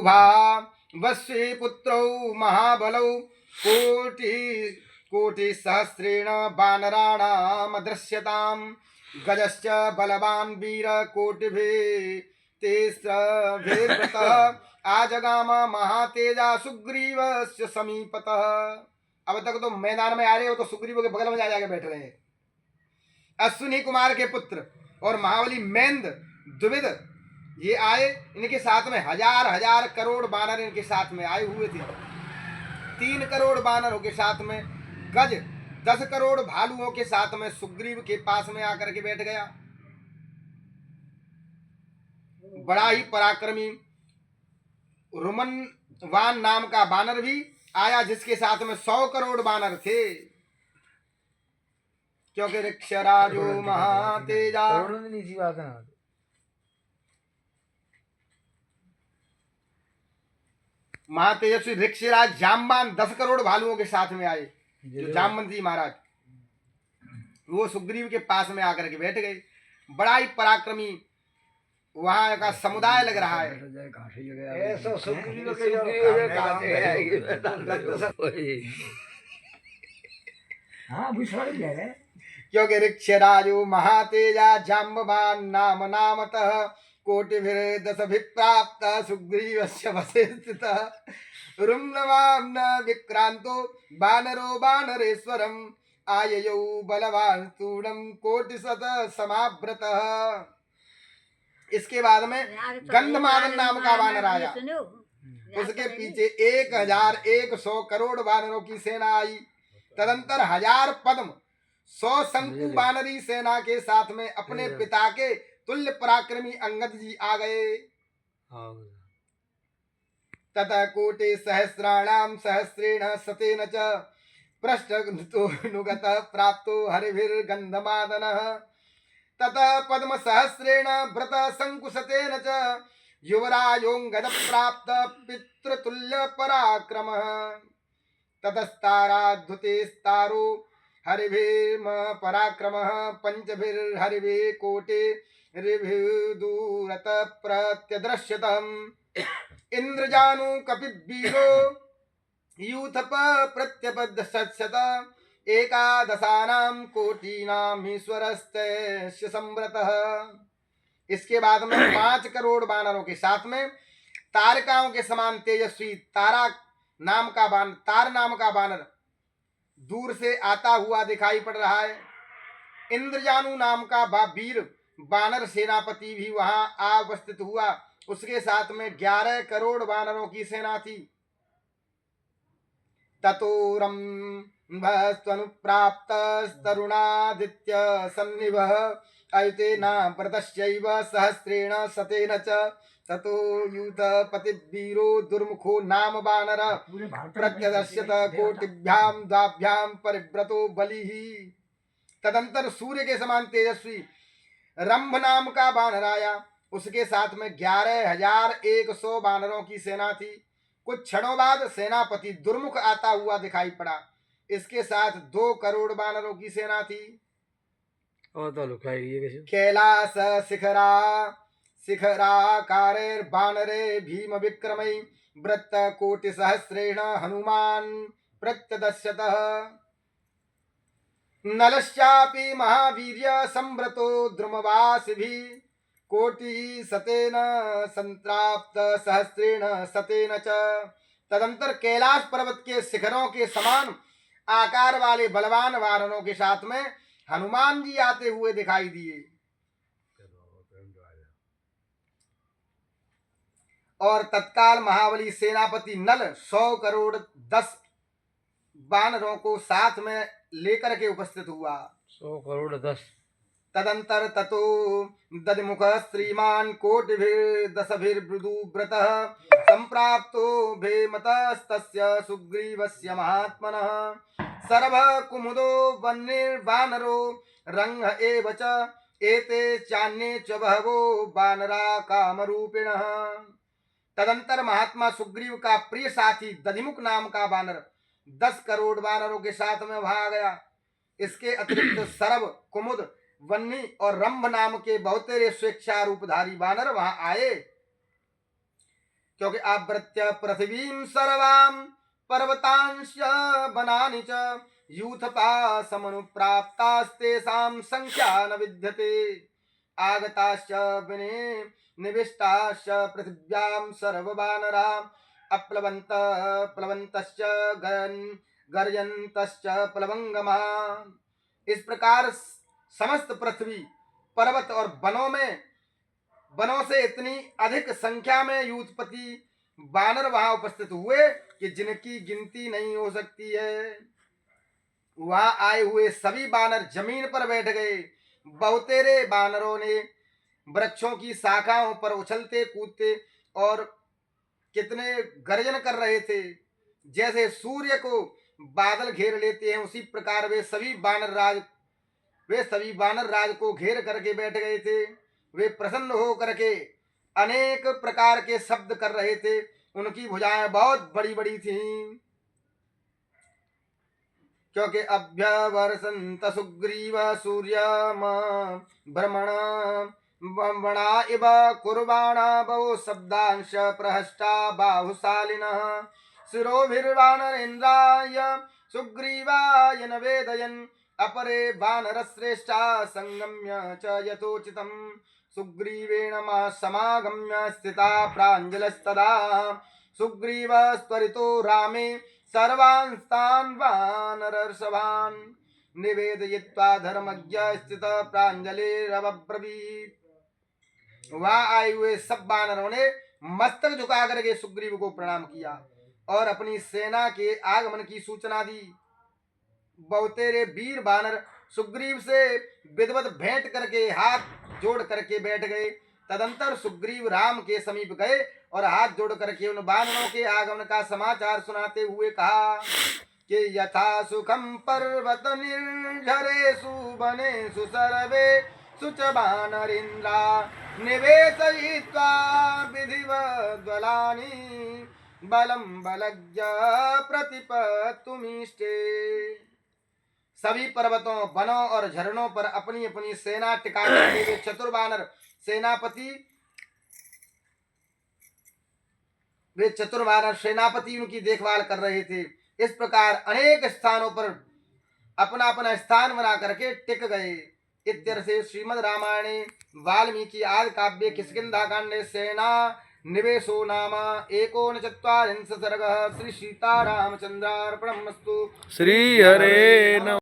शुभा वश्ये पुत्रौ महाबलौ कोटि सहस्रेण वानराणामदृश्यताम् गजश्च बलवान् वीर कोटिभिः तेस्रभिर्वृतः आजगाम महातेजा सुग्रीवस्य समीपतः। अब तक तो मैदान में आ रहे हो तो सुग्रीव के बगल में जाके बैठ रहे हैं। अश्विनी कुमार के पुत्र और महाबली मेंद द्विविद ये आए, इनके साथ में हजार हजार करोड़ बानर इनके साथ में आए हुए थे। 3 करोड़ बानरों के साथ में गज 10 करोड़ भालुओं के साथ में सुग्रीव के पास में आकर के बैठ गया। बड़ा ही पराक्रमी रुमनवान नाम का बानर भी आया, जिसके साथ में 100 करोड़ बानर थे। क्योंकि ऋक्षराजो महातेजा महातेजस्वी ऋक्षराज जाम्बान 10 करोड़ भालुओं के साथ में आए। जो जामवंती महाराज वो सुग्रीव के पास में आकर के बैठ गए। बड़ा ही पराक्रमी वहां का समुदाय लग रहा है। क्योंकि ऋक्षराजो महातेजा जाम्बवान नाम नामतः कोटिभिर्दशभिप्राप्त सुग्रीवस्य वशे स्थितः रुम्नवान् विक्रांतो वानरो वानरेश्वरम् आययौ बलवान् तूणं कोटिशत समाव्रतः। इसके बाद में गंधमादन नाम का वानर आया। उसके पीछे 1100 करोड़ वानरों की सेना आई। तदंतर 1000 पद्म 100 शंकु वानरी सेना के साथ में अपने पिता के तुल्य पराक्रमी अंगद जी आ गए। ततः कोटि सहस्राणाम सहस्रेण शतेन च पृष्ठनुगत प्राप्तो हरिभिर्गंधमादनः ततः पद्म सहस्रेण व्रत शंकुशतेन च युवरायोंगद प्राप्त पितृतुल्य पराक्रमः ततस्ताराद्भुतेस्तारो हरिभिर्म पराक्रमः पंचभिर्हरिभिः कोटि रिभिदूरत प्रत्यदृश्यतम् इंद्रजानु कपिवीरो यूथप प्रत्यपदशत एकादशानां कोटीनां ईश्वरस्य संव्रतः। इसके बाद में 5 करोड़ वानरों के साथ में तारकाओं के समान तेजस्वी तार नाम का वानर दूर से आता हुआ दिखाई पड़ रहा है। इंद्रजानु नाम का वीर वानर सेनापति भी वहां आ उपस्थित हुआ। उसके साथ में 11 करोड़ वानरों की सेना थी। ततोरम स्वनुप्राप्त तरुणादित्य सन्निभः अयुतेना व्रतश्चैव सहस्रेण शतेन च ततो यूथपतिवीरो दुर्मुखो नाम वानर प्रत्यदर्श्यत कोटिभ्यां द्वाभ्यां परिव्रतो बलिः। तदंतर सूर्य के समान तेजस्वी रंभ नाम का वानर आया। उसके साथ में 11,100 वानरों की सेना थी। कुछ क्षणों बाद सेनापति दुर्मुख आता हुआ दिखाई पड़ा। इसके साथ 2 करोड़ वानरों की सेना थी। कैलास शिखराकारे वानरे भीम विक्रमै वृत्त कोटि सहस्रेण हनुमान प्रत्यदश्यतः नलश्चापि महावीर्य संव्रतो द्रुमवासिभिः कोटि शतेन संत्राप्त सहस्रेण शतेन च। तदंतर कैलाश पर्वत के शिखरों के समान आकार वाले बलवान वानरों के साथ में हनुमान जी आते हुए दिखाई दिए। और तत्काल महाबली सेनापति नल 100 करोड़ 10 वानरों को साथ में लेकर के उपस्थित हुआ। 100 करोड़ 10। तदंतर ततो दधिमुख श्रीमान कोटिभिर्दशभिर्वृदुव्रतः संप्राप्तो भेमतस्तस्य सुग्रीवस्य महात्मनः सर्व कुमुदो वन्निर्वानरो रंग एव च एते चान्ये च बहवो वानरा कामरूपिणः। तदंतर महात्मा सुग्रीव का प्रिय साथी दधिमुख नाम का वानर 10 करोड़ वानरों के साथ में वहां आ गया। इसके अतिरिक्त सरव, कुमुद, वन्नी और रंभ नाम के बहुतेरे स्वेच्छा रूपधारी वानर वहां आए। क्योंकि आवृत्य पृथिवीं सर्वां पर्वतांश वनानि च यूथपासमनुप्राप्तास्तेषां संख्या न विद्यते आगताश्च विने निविष्टाश्च पृथिव्यां सर्ववानरा अप्लवन्त प्लवन्तश्च गर्जन्तश्च प्लवंगमा। इस प्रकार समस्त पृथ्वी पर्वत और वनों से इतनी अधिक संख्या में यूथपति बानर वहां उपस्थित हुए कि जिनकी गिनती नहीं हो सकती है। वहां आए हुए सभी बानर जमीन पर बैठ गए। बहुतेरे बानरों ने वृक्षों की शाखाओं पर उछलते कूदते और कितने गर्जन कर रहे थे। जैसे सूर्य को बादल घेर लेते हैं उसी प्रकार वे सभी बानर राज को घेर करके बैठ गए थे। वे प्रसन्न हो करके अनेक प्रकार के शब्द कर रहे थे। उनकी भुजाएं बहुत बड़ी बड़ी थीं। क्योंकि अभ्यवर्षन्त सुग्रीव सूर्यम भ्रमण वणा इव कुर्वाणा बहु शब्दांश प्रहष्टा बाहुशालिनः शिरोभिर्वानरेन्द्राय सुग्रीवाय न वेदयन् अपरे वानरश्रेष्ठा संगम्य च यथोचितं सुग्रीवेण समागम्य स्थिता प्राञ्जलस्तदा सुग्रीवस्त्वरितो रामे सर्वांस्तान् वानरर्षभान् निवेदयित्वा धर्मज्ञ स्थित प्राञ्जलिरब्रवीत्। वहां आए हुए सब वानरों ने मस्तक झुका करके सुग्रीव को प्रणाम किया और अपनी सेना के आगमन की सूचना दी। बहुतेरे वीर वानर सुग्रीव से विधिवत भेंट करके हाथ जोड़ करके बैठ गए। तदंतर सुग्रीव राम के समीप गए और हाथ जोड़ करके उन वानरों के आगमन का समाचार सुनाते हुए कहा कि यथा सुखम पर्वत निर्झरेषु वनेषु सर्वे सुच वानरेन्द्रा निवेशयित्वा विधिवद्बलानि बलं बलज्ञ प्रतिपत्तुमीष्टे। सभी पर्वतों वनों और झरनों पर अपनी अपनी सेना टिका करके वे चतुर्वानर सेनापति उनकी देखभाल कर रहे थे। इस प्रकार अनेक स्थानों पर अपना अपना स्थान बना करके टिक गए। इत्यर्थे श्रीमद् रामायणे वाल्मीकि आदि काव्ये किष्किंधाकांडे सेना निवेशो नाम 39 सर्गः। श्री सीतारामचंद्रार्पणमस्तु। श्री हरे नमः।